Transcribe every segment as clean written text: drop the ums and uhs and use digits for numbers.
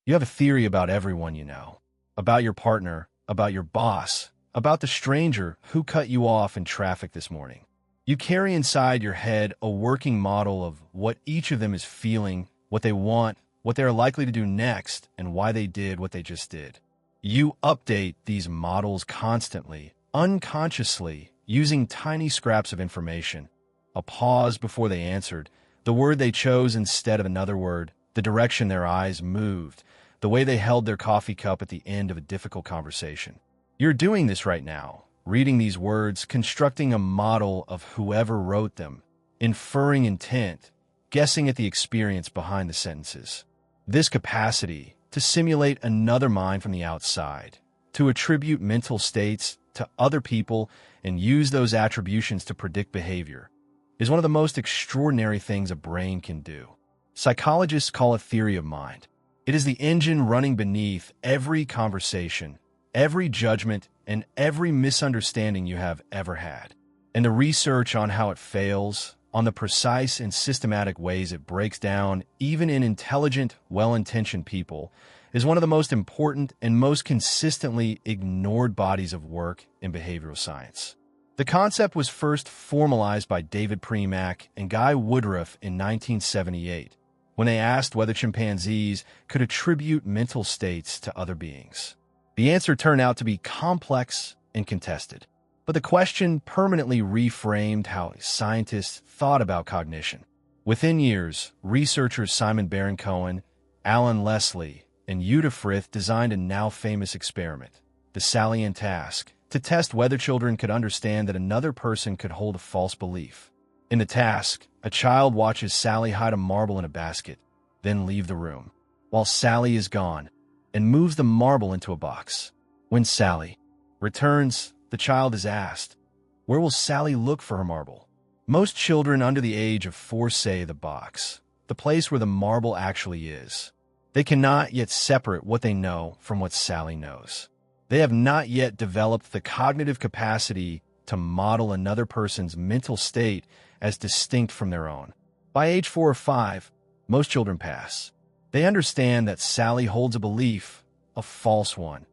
You have a theory about everyone you know, about your partner, about your boss, about the stranger who cut you off in traffic this morning. You carry inside your head a working model of what each of them is feeling, what they want, what they are likely to do next, and why they did what they just did. You update these models constantly, unconsciously, using tiny scraps of information. A pause before they answered, the word they chose instead of another word, the direction their eyes moved, the way they held their coffee cup at the end of a difficult conversation. You're doing this right now, reading these words, constructing a model of whoever wrote them, inferring intent, guessing at the experience behind the sentences. This capacity to simulate another mind from the outside, to attribute mental states to other people and use those attributions to predict behavior, is one of the most extraordinary things a brain can do. Psychologists call it theory of mind. It is the engine running beneath every conversation, every judgment, and every misunderstanding you have ever had. And the research on how it fails, on the precise and systematic ways it breaks down, even in intelligent, well-intentioned people, is one of the most important and most consistently ignored bodies of work in behavioral science. The concept was first formalized by David Premack and Guy Woodruff in 1978, when they asked whether chimpanzees could attribute mental states to other beings. The answer turned out to be complex and contested, but the question permanently reframed how scientists thought about cognition. Within years, researchers Simon Baron-Cohen, Alan Leslie, and Uta Frith designed a now-famous experiment, the Salian task, to test whether children could understand that another person could hold a false belief. In the task, a child watches Sally hide a marble in a basket, then leave the room, while Sally is gone, and moves the marble into a box. When Sally returns, the child is asked, "Where will Sally look for her marble?" Most children under the age of 4 say the box, the place where the marble actually is. They cannot yet separate what they know from what Sally knows. They have not yet developed the cognitive capacity to model another person's mental state as distinct from their own. By age 4 or 5, most children pass. They understand that Sally holds a belief, a false one,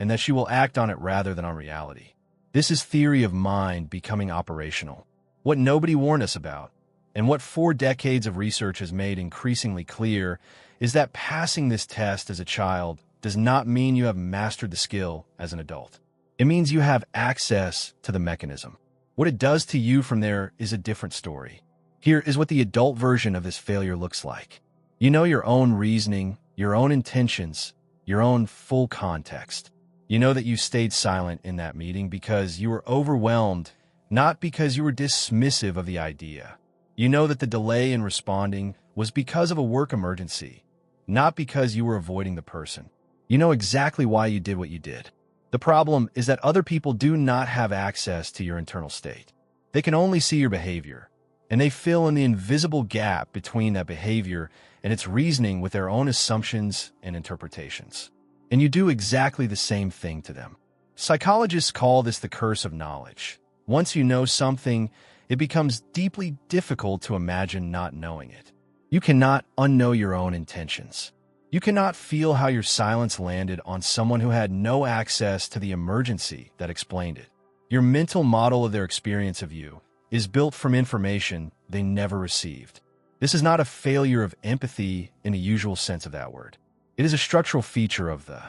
and that she will act on it rather than on reality. This is theory of mind becoming operational. What nobody warned us about, and what 4 decades of research has made increasingly clear, is that passing this test as a child does not mean you have mastered the skill as an adult. It means you have access to the mechanism. What it does to you from there is a different story. Here is what the adult version of this failure looks like. You know your own reasoning, your own intentions, your own full context. You know that you stayed silent in that meeting because you were overwhelmed, not because you were dismissive of the idea. You know that the delay in responding was because of a work emergency, not because you were avoiding the person. You know exactly why you did what you did. The problem is that other people do not have access to your internal state. They can only see your behavior, and they fill in the invisible gap between that behavior and its reasoning with their own assumptions and interpretations. And you do exactly the same thing to them. Psychologists call this the curse of knowledge. Once you know something, it becomes deeply difficult to imagine not knowing it. You cannot unknow your own intentions. You cannot feel how your silence landed on someone who had no access to the emergency that explained it. Your mental model of their experience of you is built from information they never received. This is not a failure of empathy in the usual sense of that word. It is a structural feature of the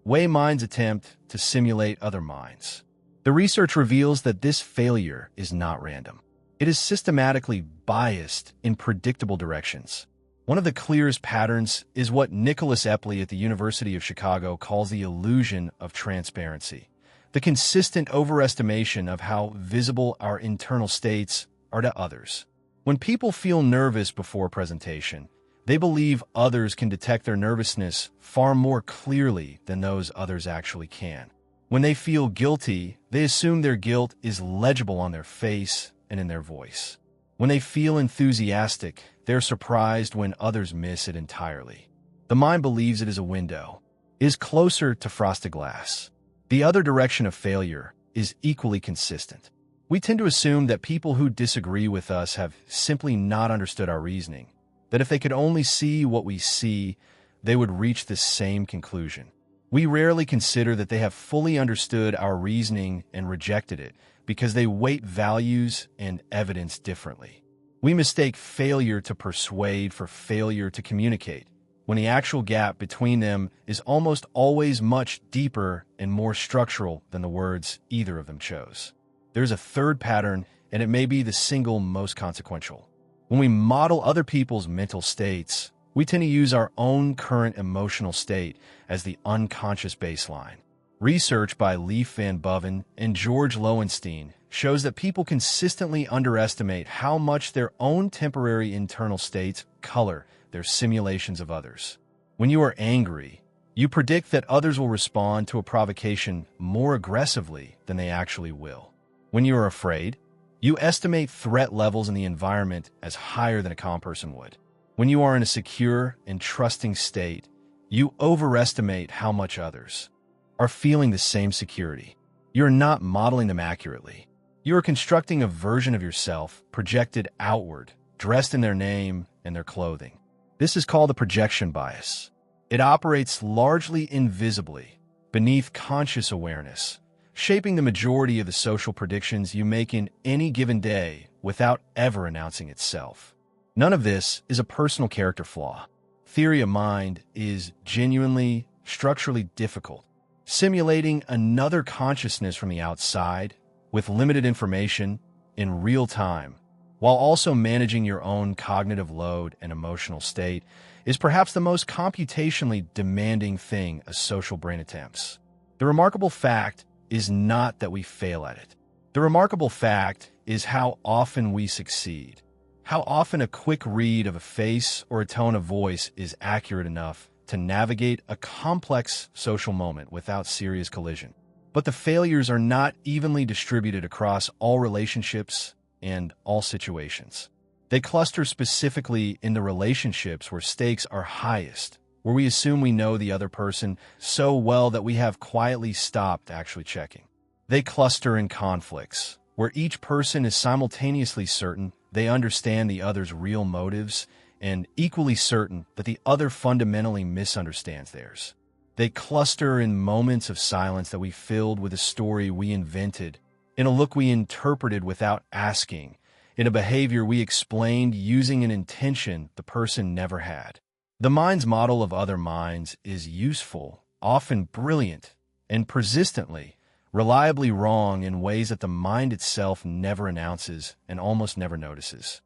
way minds attempt to simulate other minds. The research reveals that this failure is not random. It is systematically biased in predictable directions. One of the clearest patterns is what Nicholas Epley at the University of Chicago calls the illusion of transparency, the consistent overestimation of how visible our internal states are to others. When people feel nervous before a presentation, they believe others can detect their nervousness far more clearly than those others actually can. When they feel guilty, they assume their guilt is legible on their face and in their voice. When they feel enthusiastic, they're surprised when others miss it entirely. The mind believes it is a window, is closer to frosted glass. The other direction of failure is equally consistent. We tend to assume that people who disagree with us have simply not understood our reasoning, that if they could only see what we see, they would reach the same conclusion. We rarely consider that they have fully understood our reasoning and rejected it because they weight values and evidence differently. We mistake failure to persuade for failure to communicate, when the actual gap between them is almost always much deeper and more structural than the words either of them chose. There's a third pattern, and it may be the single most consequential. When we model other people's mental states, we tend to use our own current emotional state as the unconscious baseline. Research by Leif van Boven and George Loewenstein shows that people consistently underestimate how much their own temporary internal states color their simulations of others. When you are angry, you predict that others will respond to a provocation more aggressively than they actually will. When you are afraid, you estimate threat levels in the environment as higher than a calm person would. When you are in a secure and trusting state, you overestimate how much others are feeling the same security. You are not modeling them accurately. You are constructing a version of yourself projected outward, dressed in their name and their clothing. This is called the projection bias. It operates largely invisibly, beneath conscious awareness, shaping the majority of the social predictions you make in any given day without ever announcing itself. None of this is a personal character flaw. Theory of mind is genuinely, structurally difficult. Simulating another consciousness from the outside, with limited information, in real time, while also managing your own cognitive load and emotional state, is perhaps the most computationally demanding thing a social brain attempts. The remarkable fact is not that we fail at it. The remarkable fact is how often we succeed. How often a quick read of a face or a tone of voice is accurate enough to navigate a complex social moment without serious collision. But the failures are not evenly distributed across all relationships and all situations. They cluster specifically in the relationships where stakes are highest, where we assume we know the other person so well that we have quietly stopped actually checking. They cluster in conflicts, where each person is simultaneously certain they understand the other's real motives and equally certain that the other fundamentally misunderstands theirs. They cluster in moments of silence that we filled with a story we invented, in a look we interpreted without asking, in a behavior we explained using an intention the person never had. The mind's model of other minds is useful, often brilliant, and persistently, reliably wrong in ways that the mind itself never announces and almost never notices.